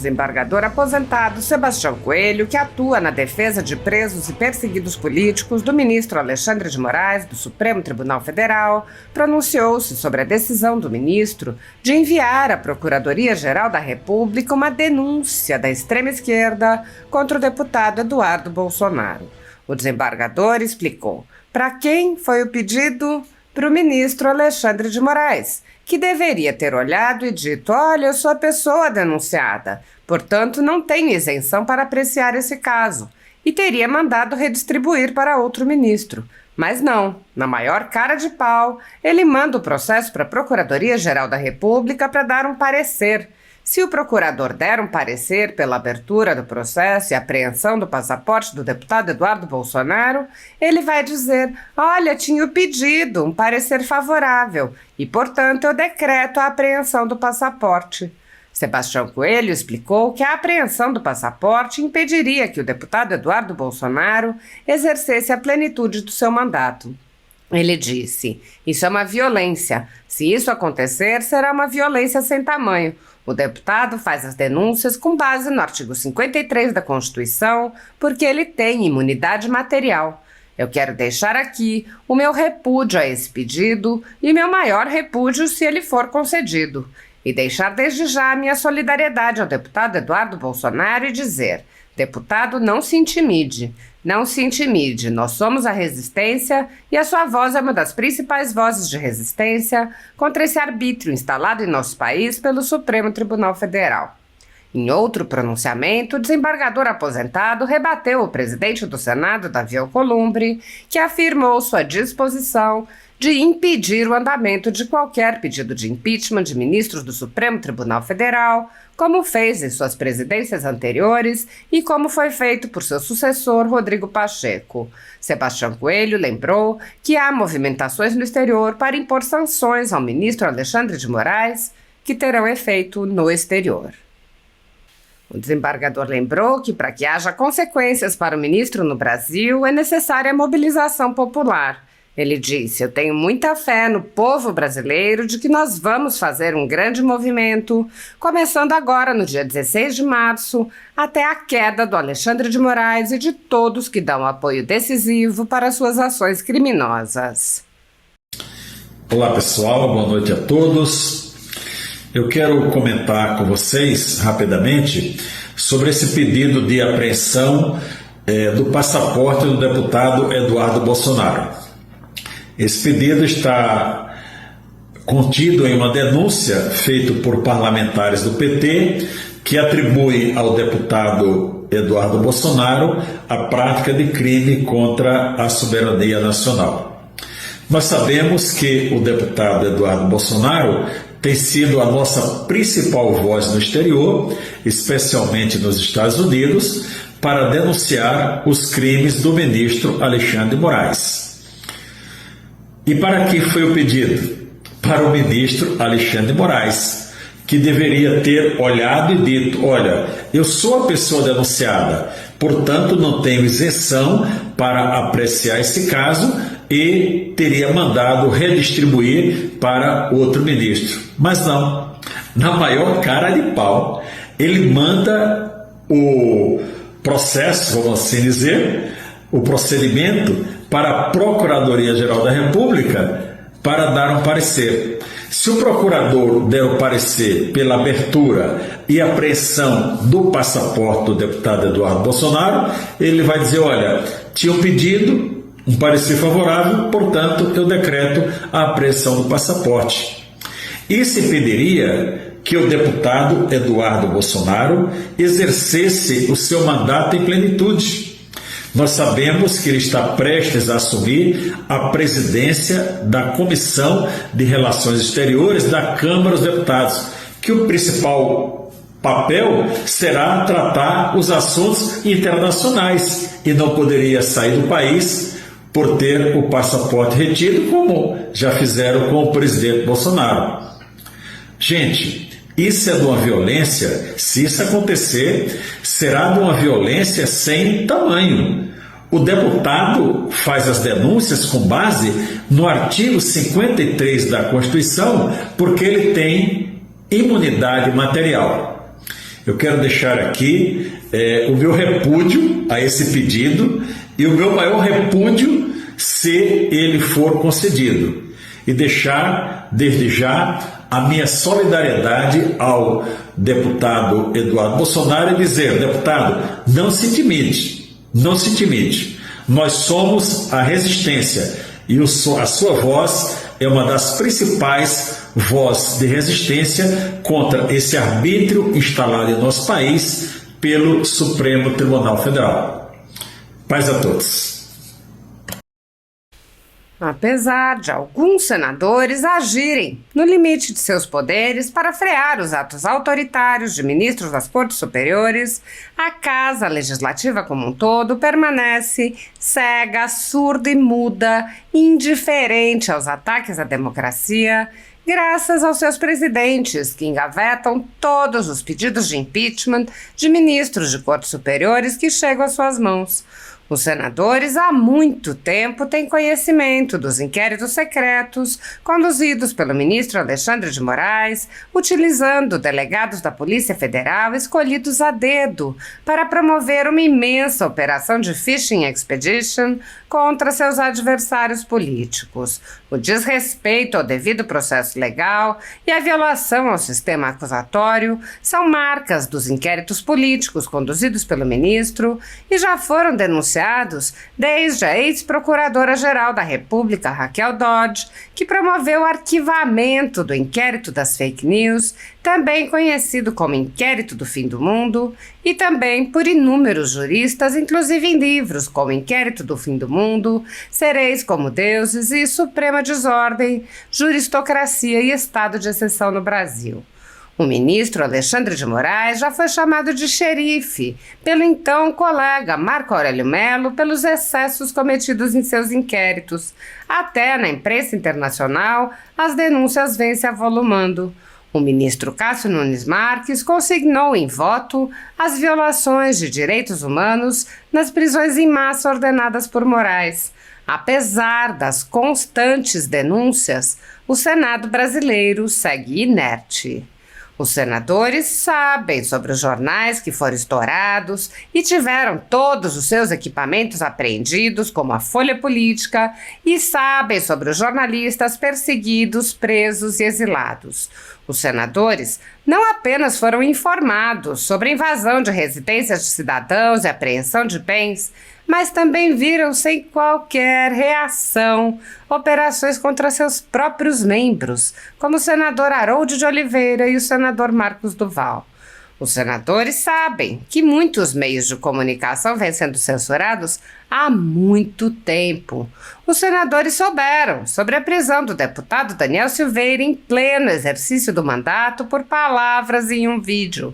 desembargador aposentado Sebastião Coelho, que atua na defesa de presos e perseguidos políticos do ministro Alexandre de Moraes, do Supremo Tribunal Federal, pronunciou-se sobre a decisão do ministro de enviar à Procuradoria-Geral da República uma denúncia da extrema-esquerda contra o deputado Eduardo Bolsonaro. O desembargador explicou para quem foi o pedido: para o ministro Alexandre de Moraes, que deveria ter olhado e dito: olha, eu sou a pessoa denunciada, portanto não tenho isenção para apreciar esse caso, e teria mandado redistribuir para outro ministro. Mas não, na maior cara de pau, ele manda o processo para a Procuradoria-Geral da República para dar um parecer. Se o procurador der um parecer pela abertura do processo e apreensão do passaporte do deputado Eduardo Bolsonaro, ele vai dizer: olha, tinha o pedido, um parecer favorável, e, portanto, eu decreto a apreensão do passaporte. Sebastião Coelho explicou que a apreensão do passaporte impediria que o deputado Eduardo Bolsonaro exercesse a plenitude do seu mandato. Ele disse: isso é uma violência. Se isso acontecer, será uma violência sem tamanho. O deputado faz as denúncias com base no artigo 53 da Constituição, porque ele tem imunidade material. Eu quero deixar aqui o meu repúdio a esse pedido e meu maior repúdio se ele for concedido. E deixar desde já a minha solidariedade ao deputado Eduardo Bolsonaro e dizer: deputado, não se intimide. Não se intimide, nós somos a resistência e a sua voz é uma das principais vozes de resistência contra esse arbítrio instalado em nosso país pelo Supremo Tribunal Federal. Em outro pronunciamento, o desembargador aposentado rebateu o presidente do Senado, Davi Alcolumbre, que afirmou sua disposição de impedir o andamento de qualquer pedido de impeachment de ministros do Supremo Tribunal Federal, como fez em suas presidências anteriores e como foi feito por seu sucessor, Rodrigo Pacheco. Sebastião Coelho lembrou que há movimentações no exterior para impor sanções ao ministro Alexandre de Moraes, que terão efeito no exterior. O desembargador lembrou que, para que haja consequências para o ministro no Brasil, é necessária a mobilização popular. Ele disse: eu tenho muita fé no povo brasileiro de que nós vamos fazer um grande movimento, começando agora no dia 16 de março, até a queda do Alexandre de Moraes e de todos que dão apoio decisivo para suas ações criminosas. Olá pessoal, boa noite a todos. Eu quero comentar com vocês rapidamente sobre esse pedido de apreensão do passaporte do deputado Eduardo Bolsonaro. Esse pedido está contido em uma denúncia feita por parlamentares do PT que atribui ao deputado Eduardo Bolsonaro a prática de crime contra a soberania nacional. Nós sabemos que o deputado Eduardo Bolsonaro tem sido a nossa principal voz no exterior, especialmente nos Estados Unidos, para denunciar os crimes do ministro Alexandre de Moraes. E para que foi o pedido? Para o ministro Alexandre de Moraes, que deveria ter olhado e dito: olha, eu sou a pessoa denunciada, portanto não tenho isenção para apreciar esse caso, e teria mandado redistribuir para outro ministro. Mas não, na maior cara de pau, ele manda o processo, vamos assim dizer, o procedimento para a Procuradoria-Geral da República para dar um parecer. Se o procurador der o parecer pela abertura e apreensão do passaporte do deputado Eduardo Bolsonaro, ele vai dizer: olha, tinha um pedido, um parecer favorável, portanto eu decreto a apreensão do passaporte. Isso impediria que o deputado Eduardo Bolsonaro exercesse o seu mandato em plenitude. Nós sabemos que ele está prestes a assumir a presidência da Comissão de Relações Exteriores da Câmara dos Deputados, que o principal papel será tratar os assuntos internacionais e não poderia sair do país por ter o passaporte retido, como já fizeram com o presidente Bolsonaro. Gente, isso é de uma violência, se isso acontecer, será de uma violência sem tamanho. O deputado faz as denúncias com base no artigo 53 da Constituição, porque ele tem imunidade material. Eu quero deixar aqui o meu repúdio a esse pedido e o meu maior repúdio se ele for concedido. E deixar, desde já, a minha solidariedade ao deputado Eduardo Bolsonaro e dizer: deputado, não se intimide, não se intimide. Nós somos a resistência e a sua voz é uma das principais vozes de resistência contra esse arbítrio instalado em nosso país pelo Supremo Tribunal Federal. Paz a todos. Apesar de alguns senadores agirem no limite de seus poderes para frear os atos autoritários de ministros das Cortes Superiores, a Casa Legislativa como um todo permanece cega, surda e muda, indiferente aos ataques à democracia, graças aos seus presidentes, que engavetam todos os pedidos de impeachment de ministros de Cortes Superiores que chegam às suas mãos. Os senadores há muito tempo têm conhecimento dos inquéritos secretos conduzidos pelo ministro Alexandre de Moraes, utilizando delegados da Polícia Federal escolhidos a dedo para promover uma imensa operação de fishing expedition contra seus adversários políticos. O desrespeito ao devido processo legal e a violação ao sistema acusatório são marcas dos inquéritos políticos conduzidos pelo ministro e já foram denunciados desde a ex-procuradora-geral da República, Raquel Dodge, que promoveu o arquivamento do inquérito das fake news, também conhecido como Inquérito do Fim do Mundo, e também por inúmeros juristas, inclusive em livros como Inquérito do Fim do Mundo, Sereis como Deuses e Suprema Desordem, Juristocracia e Estado de Exceção no Brasil. O ministro Alexandre de Moraes já foi chamado de xerife pelo então colega Marco Aurélio Mello pelos excessos cometidos em seus inquéritos. Até na imprensa internacional, as denúncias vêm se avolumando. O ministro Cássio Nunes Marques consignou em voto as violações de direitos humanos nas prisões em massa ordenadas por Moraes. Apesar das constantes denúncias, o Senado brasileiro segue inerte. Os senadores sabem sobre os jornais que foram estourados e tiveram todos os seus equipamentos apreendidos, como a Folha Política, e sabem sobre os jornalistas perseguidos, presos e exilados. Os senadores não apenas foram informados sobre a invasão de residências de cidadãos e apreensão de bens, mas também viram sem qualquer reação operações contra seus próprios membros, como o senador Harold de Oliveira e o senador Marcos Duval. Os senadores sabem que muitos meios de comunicação vêm sendo censurados há muito tempo. Os senadores souberam sobre a prisão do deputado Daniel Silveira em pleno exercício do mandato por palavras em um vídeo.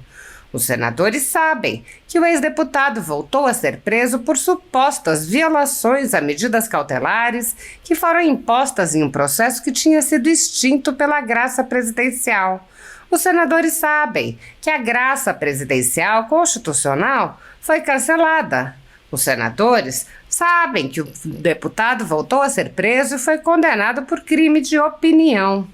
Os senadores sabem que o ex-deputado voltou a ser preso por supostas violações a medidas cautelares que foram impostas em um processo que tinha sido extinto pela graça presidencial. Os senadores sabem que a graça presidencial constitucional foi cancelada. Os senadores sabem que o deputado voltou a ser preso e foi condenado por crime de opinião.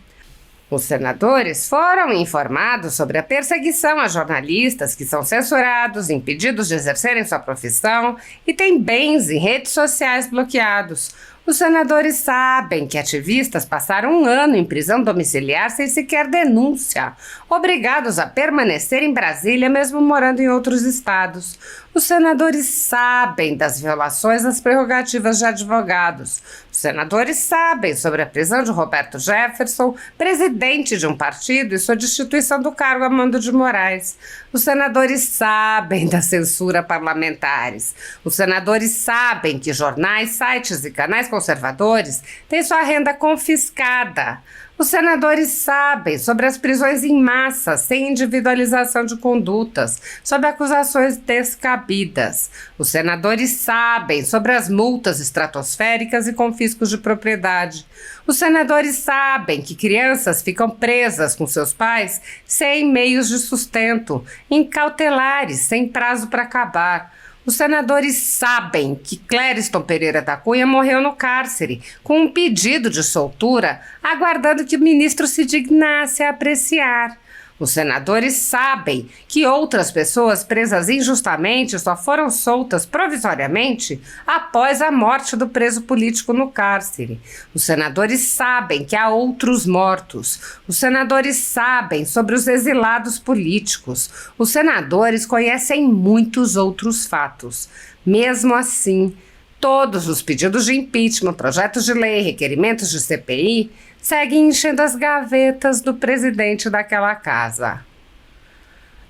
Os senadores foram informados sobre a perseguição a jornalistas que são censurados, impedidos de exercerem sua profissão e têm bens e redes sociais bloqueados. Os senadores sabem que ativistas passaram um ano em prisão domiciliar sem sequer denúncia, obrigados a permanecer em Brasília mesmo morando em outros estados. Os senadores sabem das violações às prerrogativas de advogados. Os senadores sabem sobre a prisão de Roberto Jefferson, presidente de um partido, e sua destituição do cargo a mando de Moraes. Os senadores sabem da censura parlamentares. Os senadores sabem que jornais, sites e canais conservadores têm sua renda confiscada. Os senadores sabem sobre as prisões em massa, sem individualização de condutas, sobre acusações descabidas. Os senadores sabem sobre as multas estratosféricas e confiscos de propriedade. Os senadores sabem que crianças ficam presas com seus pais sem meios de sustento, em cautelares, sem prazo para acabar. Os senadores sabem que Clériston Pereira da Cunha morreu no cárcere, com um pedido de soltura, aguardando que o ministro se dignasse a apreciar. Os senadores sabem que outras pessoas presas injustamente só foram soltas provisoriamente após a morte do preso político no cárcere. Os senadores sabem que há outros mortos. Os senadores sabem sobre os exilados políticos. Os senadores conhecem muitos outros fatos. Mesmo assim, todos os pedidos de impeachment, projetos de lei, requerimentos de CPI seguem enchendo as gavetas do presidente daquela casa.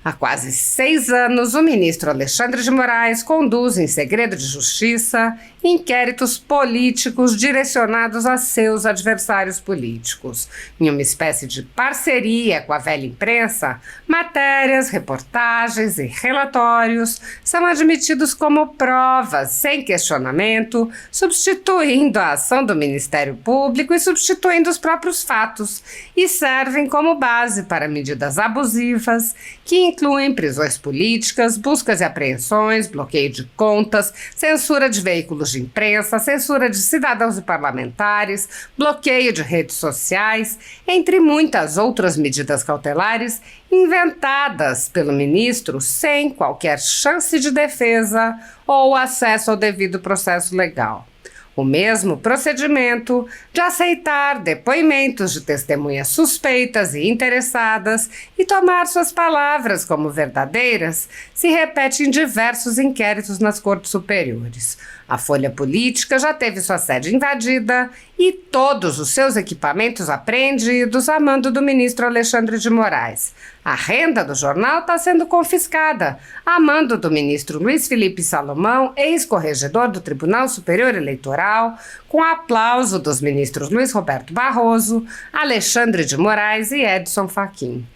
Há quase 6 anos, o ministro Alexandre de Moraes conduz, em segredo de justiça, inquéritos políticos direcionados a seus adversários políticos. Em uma espécie de parceria com a velha imprensa, matérias, reportagens e relatórios são admitidos como provas, sem questionamento, substituindo a ação do Ministério Público e substituindo os próprios fatos, e servem como base para medidas abusivas que incluem prisões políticas, buscas e apreensões, bloqueio de contas, censura de veículos de imprensa, censura de cidadãos e parlamentares, bloqueio de redes sociais, entre muitas outras medidas cautelares inventadas pelo ministro sem qualquer chance de defesa ou acesso ao devido processo legal. O mesmo procedimento de aceitar depoimentos de testemunhas suspeitas e interessadas e tomar suas palavras como verdadeiras se repete em diversos inquéritos nas cortes superiores. A Folha Política já teve sua sede invadida e todos os seus equipamentos apreendidos a mando do ministro Alexandre de Moraes. A renda do jornal está sendo confiscada a mando do ministro Luiz Felipe Salomão, ex-corregedor do Tribunal Superior Eleitoral, com aplauso dos ministros Luiz Roberto Barroso, Alexandre de Moraes e Edson Fachin.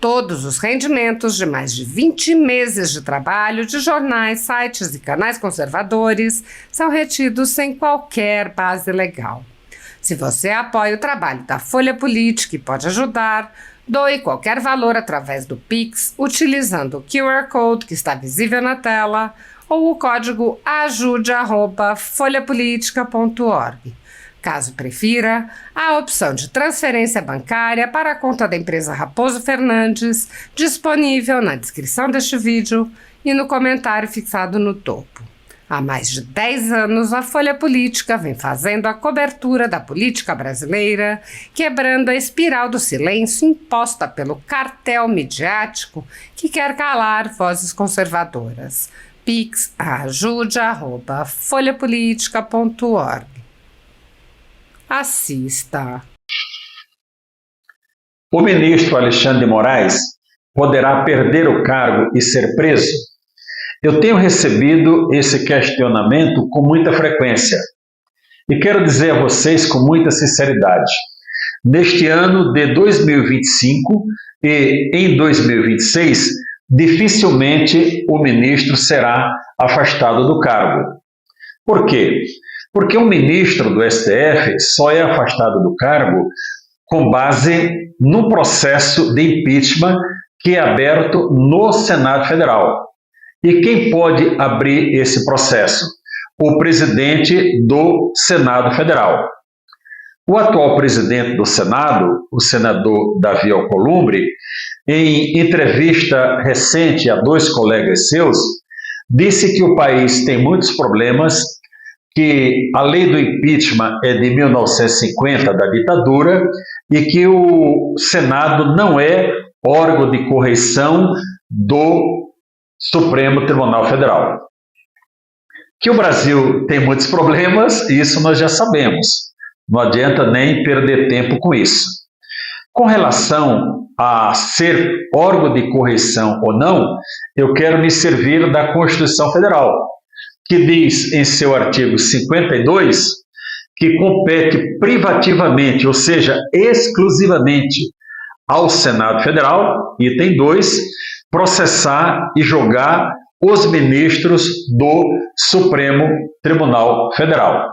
Todos os rendimentos de mais de 20 meses de trabalho de jornais, sites e canais conservadores são retidos sem qualquer base legal. Se você apoia o trabalho da Folha Política e pode ajudar, doe qualquer valor através do Pix, utilizando o QR Code que está visível na tela ou o código ajude@folhapolitica.org. Caso prefira, há a opção de transferência bancária para a conta da empresa Raposo Fernandes, disponível na descrição deste vídeo e no comentário fixado no topo. Há mais de 10 anos, a Folha Política vem fazendo a cobertura da política brasileira, quebrando a espiral do silêncio imposta pelo cartel midiático que quer calar vozes conservadoras. Pix ajude@folhapolitica.org. Assista. O ministro Alexandre de Moraes poderá perder o cargo e ser preso? Eu tenho recebido esse questionamento com muita frequência e quero dizer a vocês com muita sinceridade. Neste ano de 2025 e em 2026, dificilmente o ministro será afastado do cargo. Por quê? Porque um ministro do STF só é afastado do cargo com base no processo de impeachment que é aberto no Senado Federal. E quem pode abrir esse processo? O presidente do Senado Federal. O atual presidente do Senado, o senador Davi Alcolumbre, em entrevista recente a 2 colegas seus, disse que o país tem muitos problemas, que a lei do impeachment é de 1950, da ditadura, e que o Senado não é órgão de correição do Supremo Tribunal Federal. Que o Brasil tem muitos problemas, isso nós já sabemos. Não adianta nem perder tempo com isso. Com relação a ser órgão de correição ou não, eu quero me servir da Constituição Federal, que diz em seu artigo 52 que compete privativamente, ou seja, exclusivamente ao Senado Federal, item 2, processar e julgar os ministros do Supremo Tribunal Federal.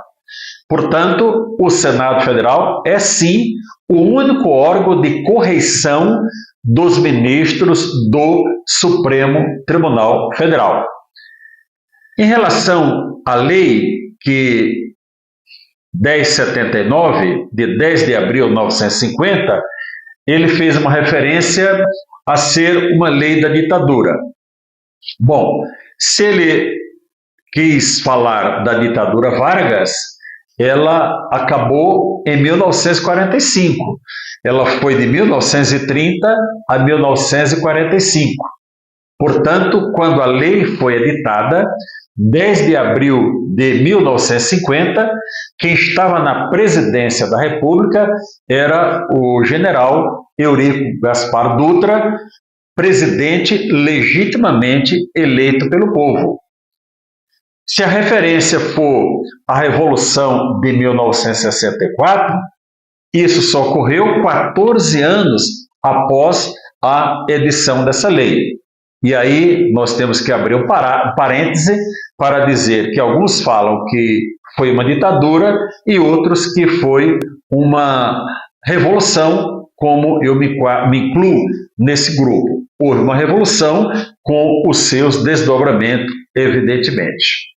Portanto, o Senado Federal é sim o único órgão de correição dos ministros do Supremo Tribunal Federal. Em relação à lei que 1079, de 10 de abril de 1950, ele fez uma referência a ser uma lei da ditadura. Bom, se ele quis falar da ditadura Vargas, ela acabou em 1945. Ela foi de 1930 a 1945. Portanto, quando a lei foi editada, 10 de abril de 1950, quem estava na presidência da República era o general Eurico Gaspar Dutra, presidente legitimamente eleito pelo povo. Se a referência for a Revolução de 1964, isso só ocorreu 14 anos após a edição dessa lei. E aí nós temos que abrir um parêntese para dizer que alguns falam que foi uma ditadura e outros que foi uma revolução, como eu me incluo nesse grupo. Houve uma revolução com os seus desdobramentos, evidentemente.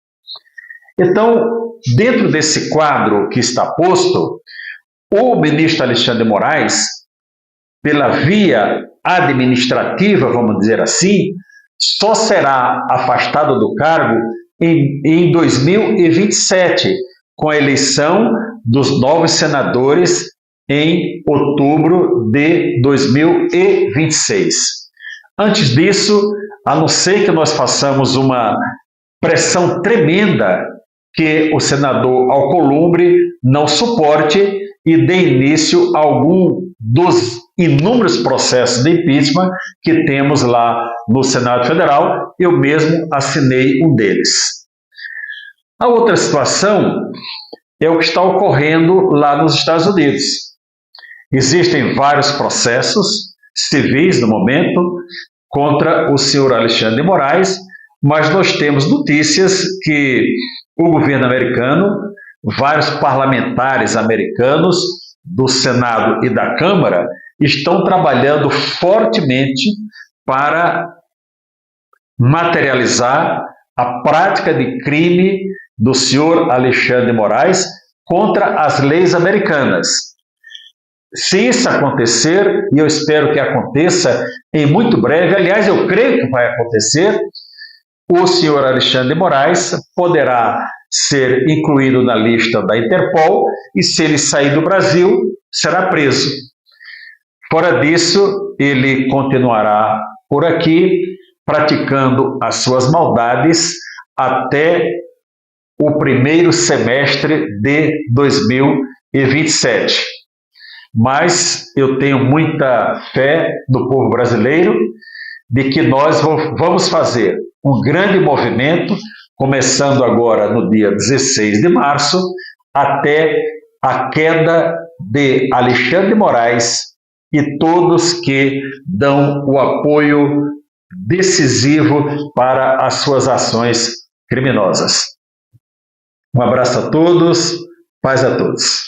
Então, dentro desse quadro que está posto, o ministro Alexandre de Moraes, pela via administrativa, vamos dizer assim, só será afastado do cargo em 2027, com a eleição dos novos senadores em outubro de 2026. Antes disso, a não ser que nós façamos uma pressão tremenda que o senador Alcolumbre não suporte e dê início a algum dos inúmeros processos de impeachment que temos lá no Senado Federal. Eu mesmo assinei um deles. A outra situação é o que está ocorrendo lá nos Estados Unidos. Existem vários processos civis no momento contra o senhor Alexandre de Moraes, mas nós temos notícias que o governo americano, vários parlamentares americanos do Senado e da Câmara estão trabalhando fortemente para materializar a prática de crime do senhor Alexandre de Moraes contra as leis americanas. Se isso acontecer, e eu espero que aconteça em muito breve, aliás, eu creio que vai acontecer, o senhor Alexandre de Moraes poderá ser incluído na lista da Interpol e, se ele sair do Brasil, será preso. Fora disso, ele continuará por aqui, praticando as suas maldades até o primeiro semestre de 2027. Mas eu tenho muita fé do povo brasileiro de que nós vamos fazer um grande movimento, começando agora no dia 16 de março, até a queda de Alexandre de Moraes e todos que dão o apoio decisivo para as suas ações criminosas. Um abraço a todos, paz a todos.